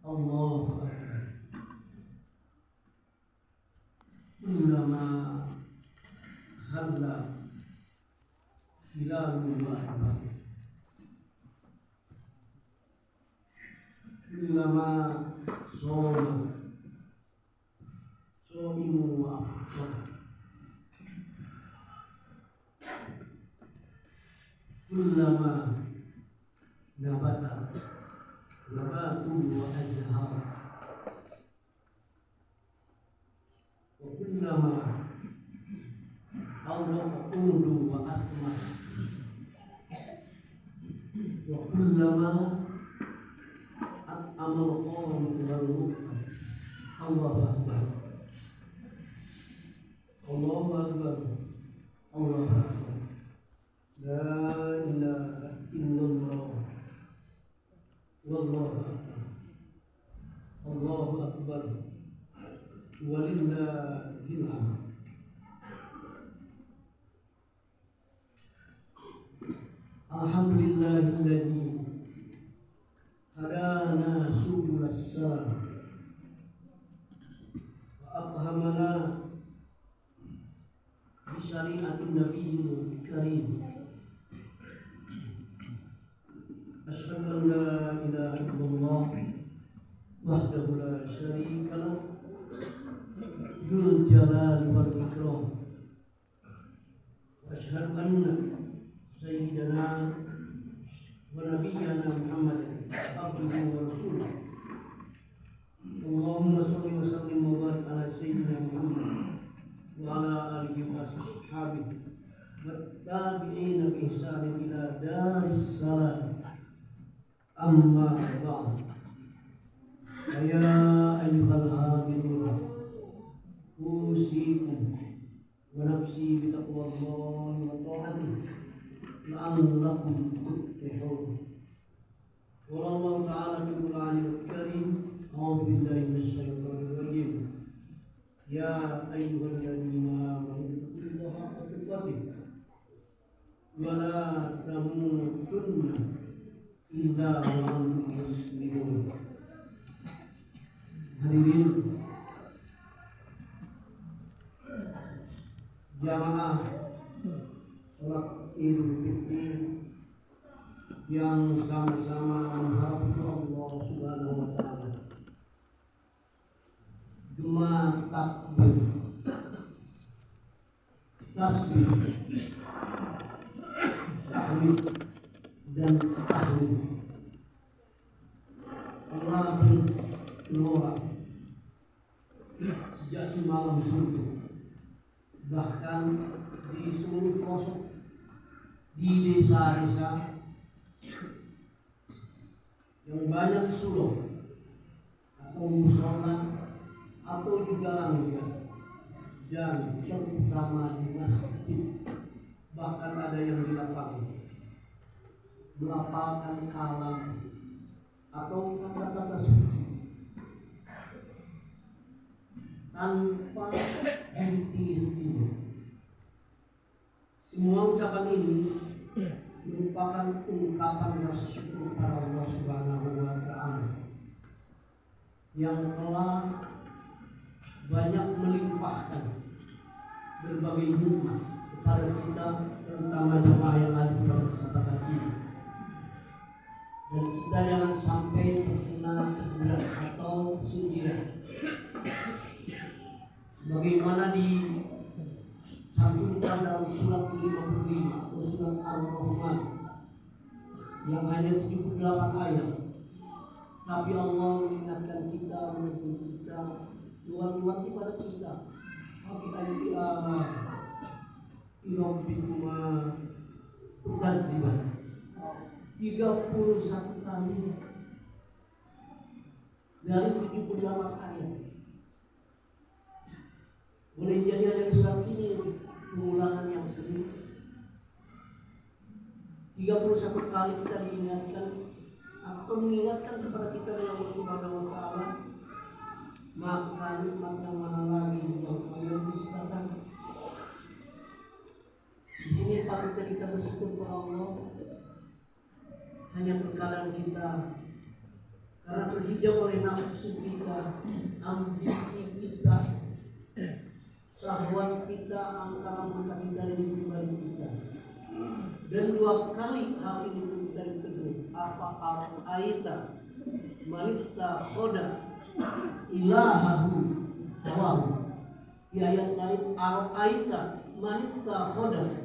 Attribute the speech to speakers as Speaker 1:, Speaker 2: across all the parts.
Speaker 1: Allahu Akbar. Kullama halla hilalul akbar, kullama soma soimu wa aftar, kullama nabata nabatu wa azhar, wa kullama awlaqa udu wa athmar, wa kullama at'amar qawm wal muqam. Allahu Akbar, Allahu Akbar, Allahu Akbar. La ilaha illallah, wallahu akbar, Allahu Akbar, walillahil hamd. Alhamdulillahilladzi hadana subulas salam wa afhamana bi syari'atin nabiyil karim. Asyhadu an la ilaha illallah wahdahu la syarika lahu dzul jalali wal ikram. Wa asyhadu anna sayyidana wa nabiyyana Muhammadan abduhu wa rasuluh. Allahumma shalli wa sallim wa barik ala sayyidina Muhammad wa ala alihi wa ashabihi wat tabi'ina bi ihsan ila daris salam. Amma ba'd. Ya ayyuhal hafidun, usikum wa nafsi bi taqwallahi wa ta'atihi la'allakum tuflihun. Qala Allah ta'ala fil Qur'anil Karim, a'udzu billahi minasy syaithanir rajim. Ya ayyuhalladzina amanu taqullaha haqqa tuqatih wa la tamutunna illa wa antum muslimun. Hadirin jamaah salat Idul Fitri yang sama-sama mengharapkan Allah Subhanahu wa taala. Jemaah takbir, tasbih, tahmid dan tahlil. Allah bergelora sejak semalam subuh, bahkan di seluruh pelosok, di desa-desa yang banyak suluk atau musola atau di galang biasa, dan terutama di masjid, bahkan ada yang di lapangan melafalkan kalam atau kata-kata suci tanpa henti-hentinya. Semua ucapan ini merupakan ungkapan rasa syukur kepada Allah Subhanahu wa taala yang telah banyak melimpahkan berbagai nikmat kepada kita, terutama jemaah yang ada pada kesempatan ini. Dan kita jangan sampai terkena keburukan atau sindiran, bagaimana dicantumkan dalam surat 55 atau surat Ar-Rahman yang hanya 78 ayat. Tapi Allah mengingatkan kita, menegur kita, wanti-wanti pada kita. Habibati aman, ilabbikuma tukadziban. 31 kali dari 78 ayat. Boleh jadi ada surat ini pengulangan yang sering. 31 kali kita diingatkan atau mengingatkan kepada kita yang Allah Subhanahu wa taala, maka nikmat yang mana lagi yang kalian dustakan. Di sini patutnya kita bersyukur kepada Allah. Hanya terkadang kita karena terhijau oleh nafsu kita, ambisi kita, syahwat kita, angka kita dan pribadi kita. Dan 2 kali hal ini pun kita ditegur. Apa aita manita khoda ilahahu hawahu. Di ayat lain aita manita khoda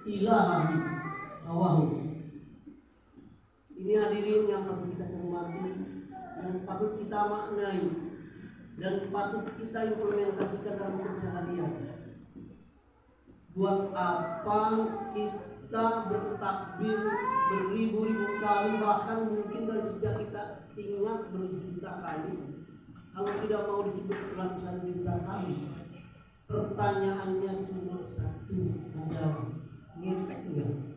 Speaker 1: ilahahu hawahu. Ini hadirin yang patut kita cermati, yang patut kita maknai, dan patut kita implementasikan dalam keseharian. Buat apa kita bertakbir beribu-ribu kali, bahkan mungkin dari sejak kita ingat berjuta kali, kalau tidak mau disebut ratusan juta kali? Pertanyaannya cuma satu, adalah ngefek enggak?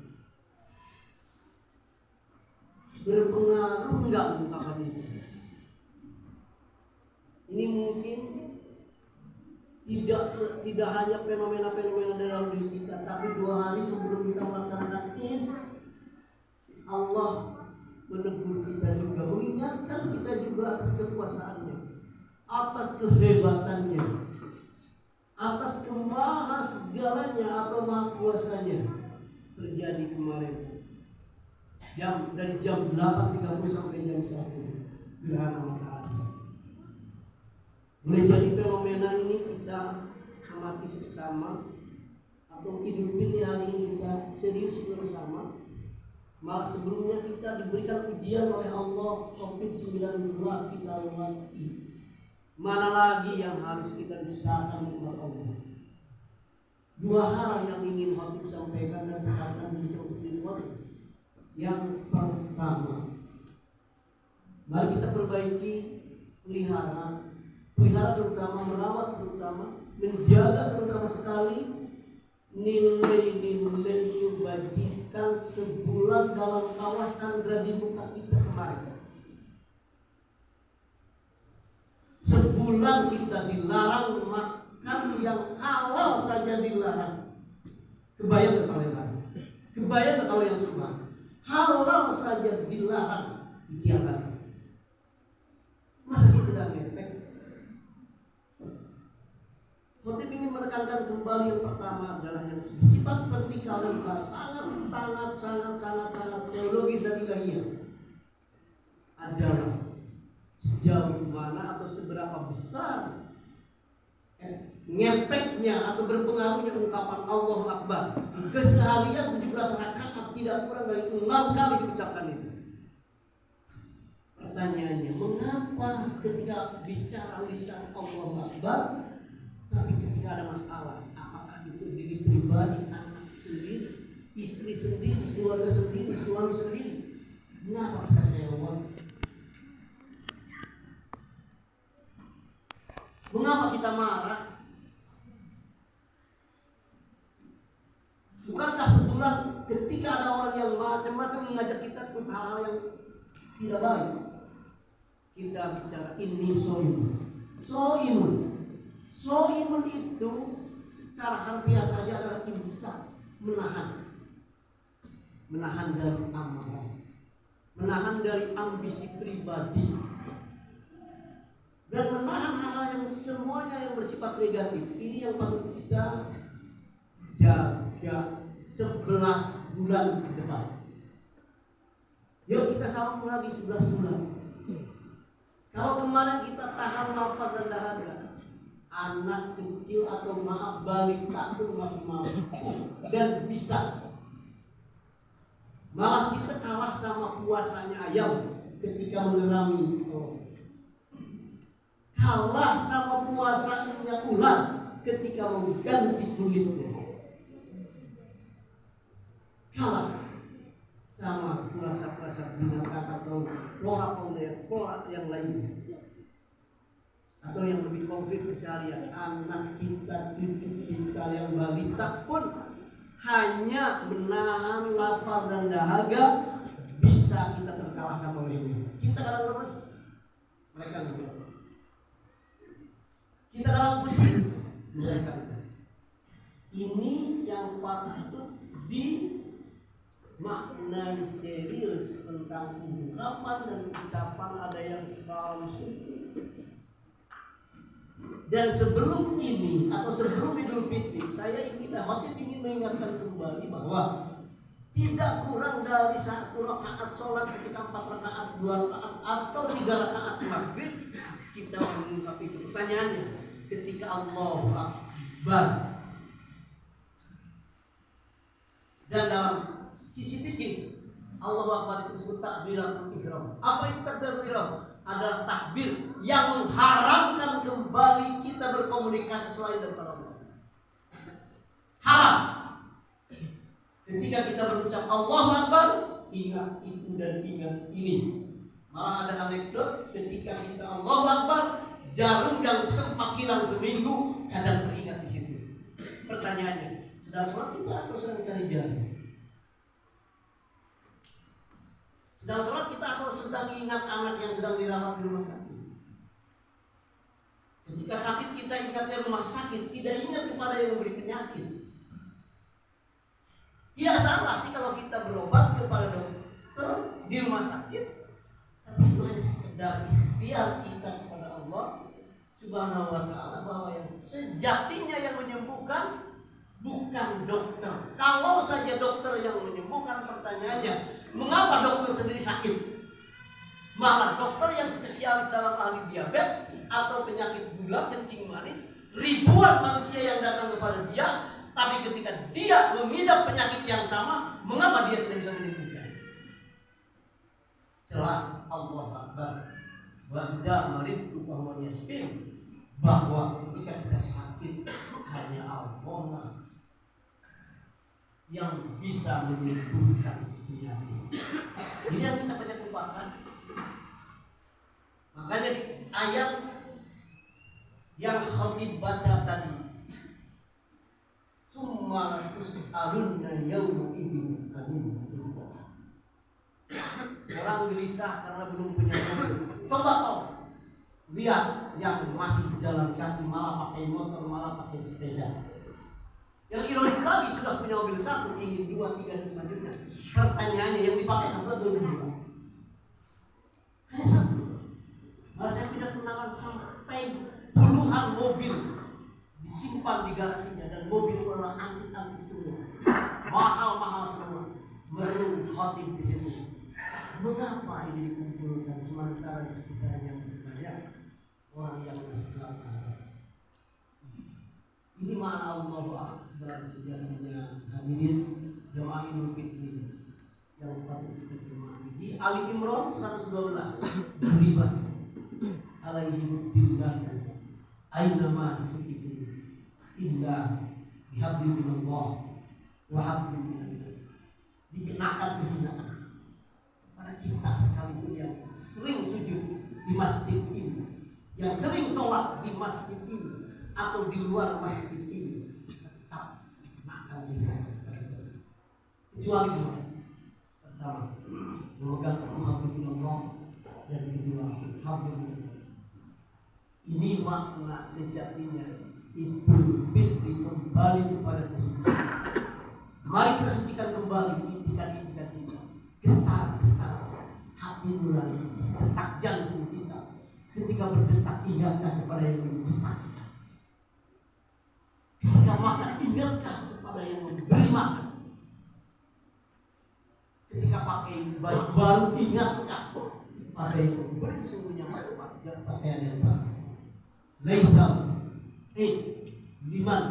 Speaker 1: Berpengaruh enggak ungkapan itu? Ini mungkin tidak hanya fenomena-fenomena dalam diri kita, tapi 2 hari sebelum kita melaksanakan Id, Allah menegur kita juga, mengingatkan kita juga atas kekuasaannya, atas kehebatannya, atas kemaha segalanya atau maha kuasanya. Terjadi kemarin dari jam 8.30 sampai jam 1 gerhana matahari. Boleh jadi fenomena ini kita amati bersama, atau Idul Fitri hari ini kita serius bersama. Malah sebelumnya kita diberikan ujian oleh Allah, COVID-19 kita lewati. Mana lagi yang harus kita dustakan kepada Allah? 2 hal yang ingin Habib sampaikan dan tekankan di Idul. Yang pertama, mari kita perbaiki pelihara terutama, merawat terutama, menjaga terutama sekali nilai-nilai kebajikan sebulan dalam kawah candra di muka kita kemarin. Sebulan kita dilarang makan yang halal saja dilarang. Kebayang kalau yang semua halal saja dilarang di Jakarta. Masa sih tidak ngepek? Khotib ingin menekankan kembali yang pertama adalah yang sifat vertikal dan sangat teologis dan ilahiyah adalah sejauh mana atau seberapa besar ngepeknya atau berpengaruhnya ungkapan Allahu Akbar. Keseharian 17 rakaat tidak kurang dari 6 kali diucapkan itu. Pertanyaannya, mengapa ketika bicara lisan Allahu Akbar, tapi ketika ada masalah, apakah itu diri pribadi, anak sendiri, istri sendiri, keluarga sendiri, suami sendiri, mengapa kita sewot? Mengapa kita marah? Bukankah sebulan ketika ada orang yang macam-macam mengajak kita ke hal-hal yang tidak baik, kita bicara ini soimun itu secara harfiah saja adalah imsak, menahan dari amarah, menahan dari ambisi pribadi, dan menahan hal-hal yang semuanya yang bersifat negatif. Ini yang patut kita jaga 11 bulan ke depan. Yuk kita sambung lagi 11 bulan. Kalau kemarin kita tahan lapar dan dahaga, anak kecil atau maaf balita pun masih mau dan bisa. Malah kita kalah sama puasanya ayam ketika mengerami. Kalah sama puasanya ular ketika mengganti kulitnya. Kalah sama puasa-puasa binatang atau flora yang lainnya. Atau yang lebih konkret keseharian, anak kita, cucu kita yang balita pun hanya menahan lapar dan dahaga bisa kita terkalahkan olehnya. Kita kadang lemes, mereka enggak. Kita kadang pusing, mereka enggak. Ini yang patut makna serius tentang ungkapan dan ucapan ada yang selalu syukur. Dan sebelum ini atau sebelum Idul Fitri, saya ingin mengingatkan kembali bahwa tidak kurang dari 1 rakaat sholat ketika 4 rakaat, 2 rakaat atau 3 rakaat maghrib kita mengungkap itu. Pertanyaannya, ketika Allahu Akbar dan dalam sisi fikih Allahu Akbar itu disebut takbiratul ihram. Apa itu takbiratul ihram? Adalah takbir yang mengharamkan kembali kita berkomunikasi selain daripada Allah. Haram. Ketika kita berucap Allahu Akbar, ingat itu dan ingat ini. Malah ada anekdot ketika kita Allahu Akbar, jarum yang sempat hilang seminggu kadang teringat di situ. Pertanyaannya, sedang sholat kita atau sedang cari jarum? Sedang sholat kita atau sedang ingat anak yang sedang dirawat di rumah sakit? Ketika sakit kita ingatnya rumah sakit, tidak ingat kepada yang memberi penyakit. Tidak salah sih kalau kita berobat kepada dokter di rumah sakit, tapi itu hanya sekedar ikhtiar kita kepada Allah Subhanahu wa Ta'ala bahwa yang sejatinya yang menyembuhkan bukan dokter. Kalau saja dokter yang menyembuhkan, pertanyaannya, mengapa dokter sendiri sakit? Malah dokter yang spesialis dalam ahli diabetes atau penyakit gula, kencing manis, ribuan manusia yang datang kepada dia, tapi ketika dia mengidap penyakit yang sama, mengapa dia tidak bisa menyembuhkan? Jelas Allah Akbar. Wanda maridtu bahwa yasbir, bahwa ketika kita sakit hanya Allah yang bisa menyembuhkan penyakit. Ini yang kita banyak lupakan. Makanya di ayat yang khatib baca tadi, summa tus'alunna yawma idzin 'anil jannah. Orang gelisah karena belum punya mobil. Coba kau lihat yang masih jalan kaki, malah pakai motor, malah pakai sepeda. Yang ironis lagi, sudah punya mobil 1, ingin 2, 3 dan selanjutnya. Pertanyaannya, yang dipakai 1 atau 2? Hanya 1. Malah saya punya kenangan sampai puluhan mobil disimpan di garasinya, dan mobil warna antik-antik semua, mahal-mahal semua, merung khotib di situ. Mengapa ini dikumpulkan sementara di sekitarnya masih banyak orang yang masih lapar? Ini makna Allahu Akbar sejatinya. Hadirin, doa Idul Fitri yang patut kita cermati di Ali Imran 112. Beribat alaihi billah aina ma sukitu illa bihabli minallah wa habli minannas. Dikenakan kehinaan pada kita sekalipun yang sering sujud di masjid ini, yang sering sholat di masjid ini atau di luar masjid ini, tetap dikenakan kehinaan. Kecuali dua. Pertama, memegang teguh habli minallah, dan kedua, habli minannas. Ini makna sejatinya Idul Fitri, kembali kepada kesucian. Mari kita sucikan kembali intikan-intikan kita, getar-getar hati nurani kita, detak jantung kita. Ketika berdetak, ingatkah kepada yang berdetak? Ketika makan, ingatkah kepada yang memberi makan? Ketika pakai baju baru, ingatkah kepada yang memberi sungguhnya pakaian yang baru? Laisal liman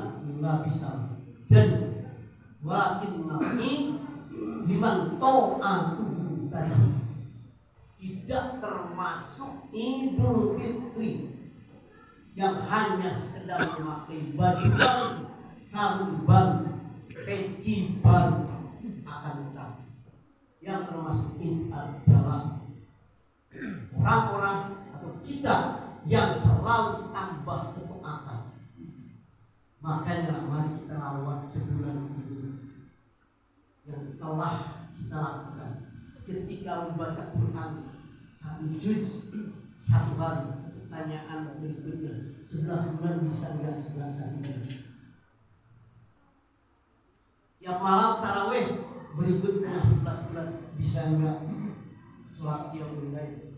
Speaker 1: la bisa dan wakinni liman ta'atuhu tadi. Tidak termasuk Idul Fitri yang hanya sekedar memakai baju baru, sarung baru, peci baru, akan tetapi yang termasuk ini adalah orang-orang atau kita yang selalu tambah ketaatan. Makanya mari kita rawat sebulan ini yang telah kita lakukan. Ketika membaca Quran 1 juz 1 hari, pertanyaan berikutnya, 11 bulan bisa enggak 11 hari? Tiap malam tarawih berikutnya 11 bulan bisa enggak sholat qiyamul lail.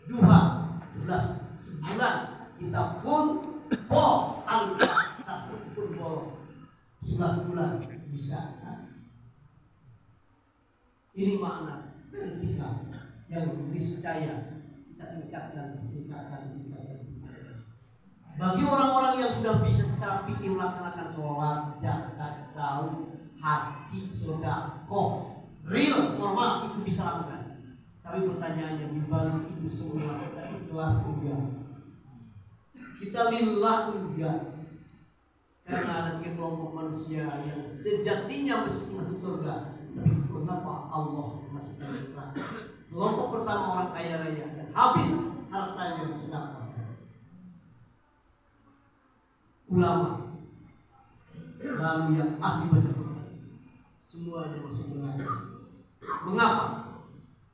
Speaker 1: Duha 11 sebulan kita full tanpa satu pun bolong. 11 bulan bisa. Ini makna ketika yang niscaya kita tingkatkan. Bagi orang-orang yang sudah bisa secara fikih melaksanakan sholat, zakat, saum, haji, sedekah, real, formal, itu bisa lakukan. Tapi pertanyaannya, di balik itu semua kita ikhlas enggak? Kita lillah enggak? Karena ada 3 kelompok manusia yang sejatinya mesti masuk surga, tapi mengapa Allah masuk neraka? Kelompok pertama orang kaya raya dan habis hartanya sedekah. Ulama, lalu yang ahli baca Quran, semuanya masuk neraka. Mengapa?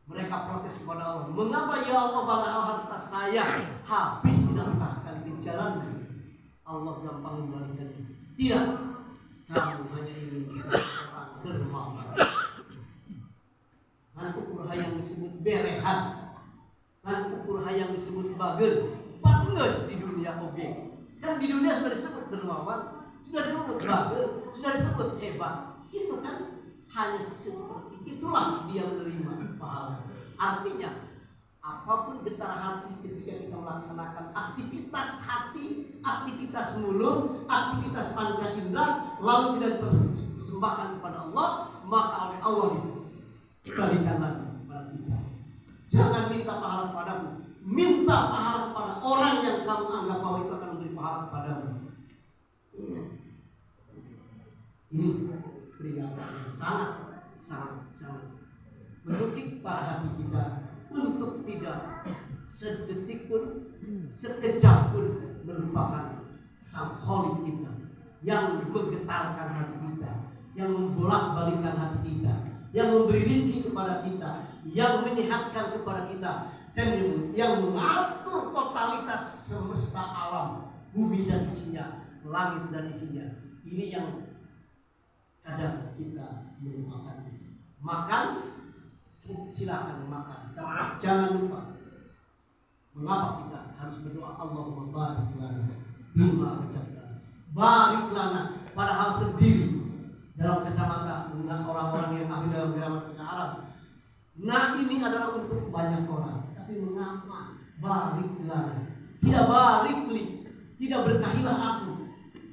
Speaker 1: Mereka protes kepada Allah. Mengapa ya Allah bangga harta saya habis dinampakkan di jalan? Allah gampang membalikannya. Tidak, kamu hanya ingin bisa bermanfaat. Man ukur hayang disebut berehat, man ukur hayang disebut bagel, panges di dunia objek. Kan di dunia sudah disebut dermawan, sudah disebut bagel, sudah disebut hebat. Itu kan hanya seperti itulah dia menerima pahala. Artinya apapun getar hati ketika kita melaksanakan aktivitas hati, aktivitas mulut, aktivitas panca indera, lalu tidak dipersembahkan kepada Allah, maka oleh Allah diberikan lagi kepada kita. Jangan minta pahala padamu, minta pahala kepada orang yang kamu anggap bahwa itu akan memberi pahala kepadamu. Ini peringatan yang sangat menukik pada hati kita untuk tidak sedetik pun, sekejap pun melupakan sang Khalik kita yang menggetarkan hati kita, yang membolak-balikan hati kita, yang memberi rezeki kepada kita, yang menyehatkan kepada kita, dan yang mengatur totalitas semesta alam, bumi dan isinya, langit dan isinya. Ini yang kadang kita melupakan. Makan, silakan makan, tapi jangan lupa mengapa kita harus berdoa Allahumma barik lana bima rajabtana, barik lana, padahal sendiri dalam kacamata dengan orang-orang yang ahli dalam gramatika Arab. Nah, ini adalah untuk banyak orang, tapi mengapa barik lana, tidak barik li, tidak berkahilah aku.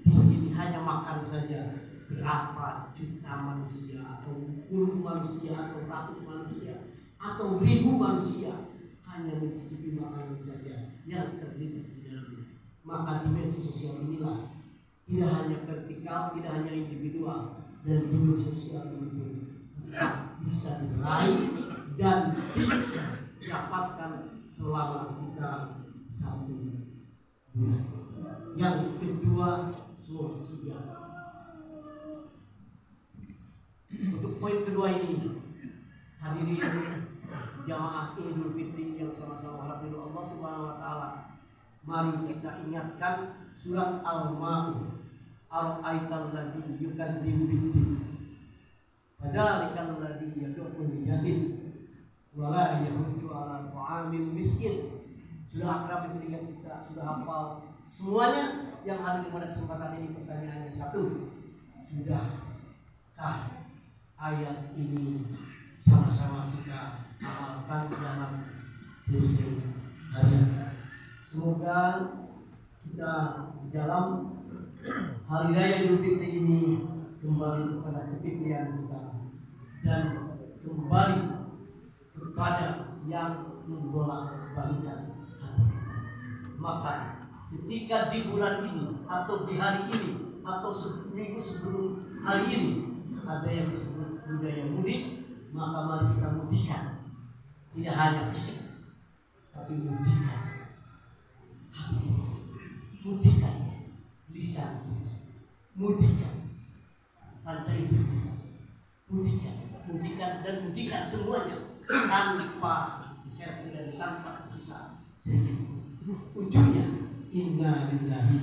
Speaker 1: Di sini hanya makan saja. Berapa juta manusia atau puluh manusia atau ratus manusia atau ribu manusia hanya mencicipi makanan saja yang terlibat di dalamnya. Maka dimensi sosial inilah tidak hanya vertikal, tidak hanya individual, dan dimensi sosial ini pun bisa diraih dan didapatkan selama kita 1 bulan. Yang kedua, sosial. Untuk poin kedua ini, hadirin jamaah Idul Fitri yang sama-sama harap ridho Allah Subhanahu wa taala, mari kita ingatkan surat Al-Maun, Ar-aital ladzi yukadzibu bid-din, fadzalikal ladzi yad'u yatim wa la yahuddu 'ala ta'amil miskin. Sudah akrab di telinga kita, sudah hafal semuanya. Yang hadir pada kesempatan ini pertanyaannya satu, sudahkah ayat ini sama-sama kita amalkan dalam keseharian? Semoga kita di dalam hari raya Idul Fitri ini kembali kepada kefitrian kita dan kembali kepada yang membolak-balikan hati kita. Maka ketika di bulan ini atau di hari ini atau seminggu sebelum hari ini ada yang disebut budaya mudik, maka mari kita mudikan. Tidak hanya fisik, tapi mudikan hati, mudikan lisan kita, mudikan panca indera kita, mudikan dan mudikan semuanya tanpa disertai dan tanpa tersisa sedikit. Ujungnya inna lillahi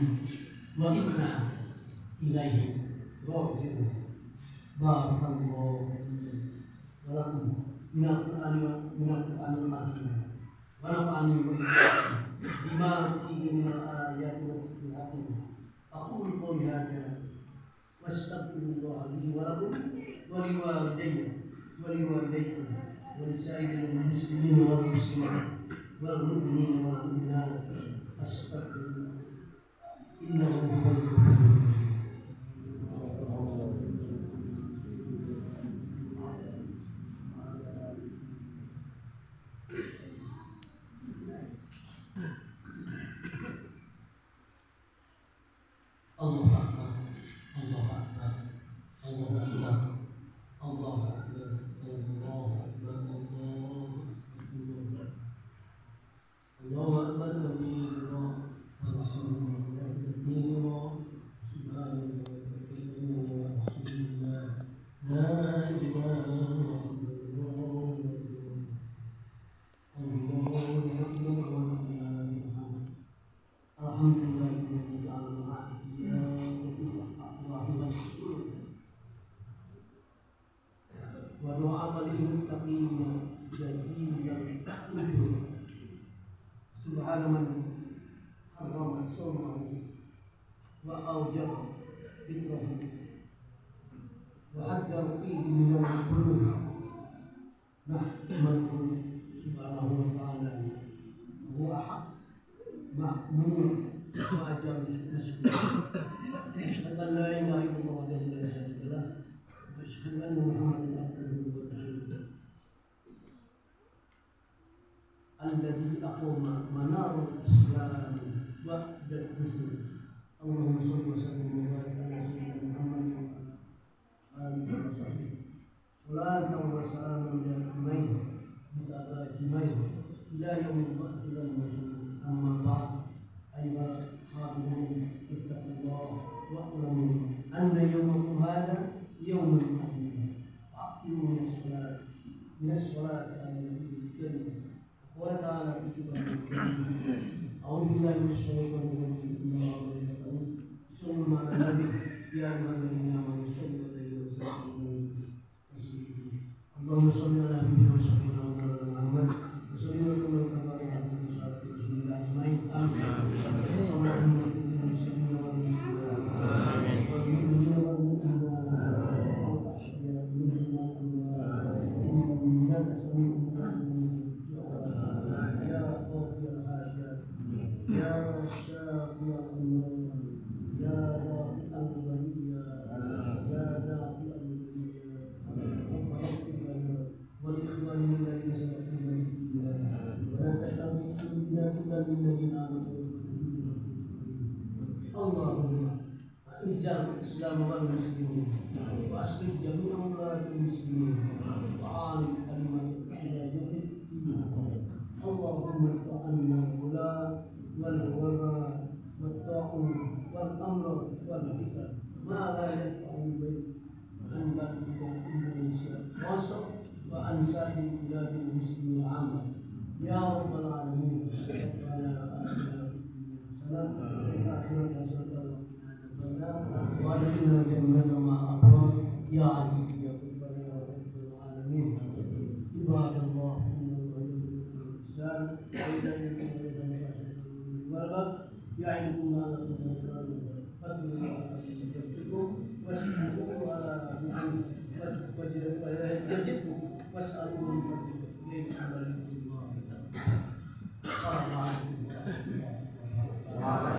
Speaker 1: wa inna ilaihi raji'un. Barakallahu walakum minal Qur'anil hakim wa nafa'ani bima fihi minal ayati wa dhikril hakim. Aqulu qawli hadha wa astaghfirullah li wa lakum wa liwalidayya wa liwalidaykum wa lisa'iril muslimin wal muslimat wal mu'minin wal mu'minat. Astaghfirullah innahu huwal ghafurur rahim. Allahu Akbar, Allahu Akbar, Allahu Akbar, Allahu Akbar, Allahu Akbar, Allahu Akbar, kabira, walhamdulillahi katsira, subhanallah, walhamdulillah, la ilaha illallah, Allahu Akbar, alhamdulillah. Subhana man harrama sawmahu wa awjaba fitrahu wa haddara fihi min al-qulub. Nahmaduhu subhanahu wa ta'ala wa ahad mahmud wa ajal nasbih. Asyhadu an la ilaha illallah wa la syarika lah wa asyhadu anna Muhammadan abduhu wa rasuluh. Alladzi aqama manarul Islam wa da'watuhu. Allahumma shalli wa sallim wa barik ala sayyidina Muhammad wa ala alihi wa sahbihi. Salatan wa salaman daimain mutaqaddimain ila yaumil ba'thi wal nusyur. Amma ba'd. Ayyuhal hadirin ittaqullah wa'lamu anna yawmakum hadha yawmun adhim. Aqsimu min as-salati al-nabiyil karim. Qala ta'ala fi kitabihi al-karim. A'udzu billahi minasyaitonir rajim. Sallu 'alan nabi ya ayyuhalladzina amanu sallu 'alaihi wa sallimu taslima. Allahumma shalli 'ala sayyidina Muhammad wa sallim wa barik ala sayyidina ajmain. Amin. Allahumma ighfir lil muslimina wal muslimat wal mu'minina wal mu'minat wal ahya'i minhum wal amwat innaka sami'un qarib. Ya Syafi'ul Umur, Ya Rafi'al Baliyya, Ya Dafi'al Baliyya, wal ikhwani alladhina sabaquna bil iman, wa la tattabi'u alladhina amanu. Allahumma izzal Islam wal muslimin wa aslih jami'a umratil muslimin wa alim kalimat ila yawmiddin. Allahumma ta'anna wala والوباء والطاعون والأمر والفتن ما لا يدفع البيت عن بلدك إندونيسيا مصر وعن سائر بلاد المسلمين عامة يا رب العالمين. ربنا آتنا في الدنيا حسنة وفي الآخرة حسنة وقنا عذاب النار وأدخلنا الجنة مع الأبرار يا عزيز يا رب العالمين. عباد الله إن الله يحب الإحسان وإليه يعلمون لكم فاذكروا الله يذكركم واشكروا